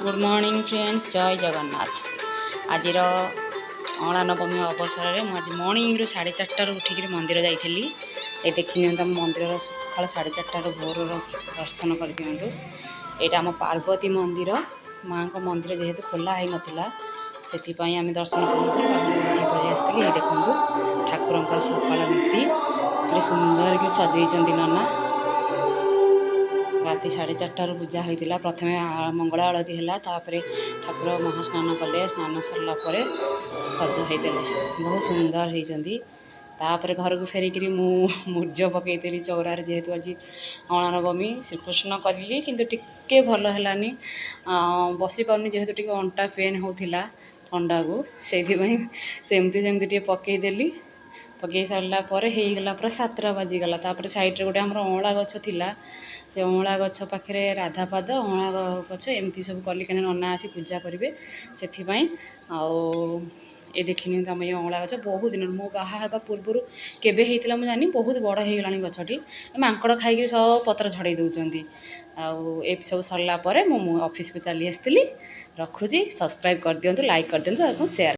Good morning friends, जय जगन्नाथ। आज अँला नवमी अवसर में मुझे मॉर्निंग रू 4:30 उठिक मंदिर जाइली। ये देखी मंदिर सका 4:30 भोर दर्शन कर दिंतु। यहाँ आम पार्वती मंदिर माँ को मंदिर जेहेतु खोला ही नाला से आम दर्शन कर बाहर पलि आसती। ये देखूँ ठाकुर सकाल नीति कि सुंदर कि सजें नना। राति 4:30 पूजा होता। प्रथम मंगला आलती है, ठाकुर महास्नान कले। स्नान सरला सजा होते बहुत सुंदर होती। घर को फेरिक मूर्ज पकईली चौरार जेहेतु आज अँला नवमी श्रीकृष्ण कली किंतु टिके भल है बसी पार्नि जेहेतु टे अंटा पेन होता थंडा को सेमती पकईदेली। पकई सारापर होगला पूरा 7टा बाजिगला। सैड्रे गोटे आम अँला गछ थिला, से अँला गछ पाखे राधापाद अँला गछ एमती सब कली कहीं नना आसी पूजा करेंगे से ये देखनी आम ये अँला गछ बहुत दिन मो बाहा पूर्व केवे होता मुझे जानी बहुत बड़ होगा गछटी। मांकड़ खाई सब पत्र झड़े दौरान ये सब सरला मु ऑफिस को चली आसती। रखुची, सब्सक्राइब कर दिंतु, लाइक कर दिंतु, शेयर।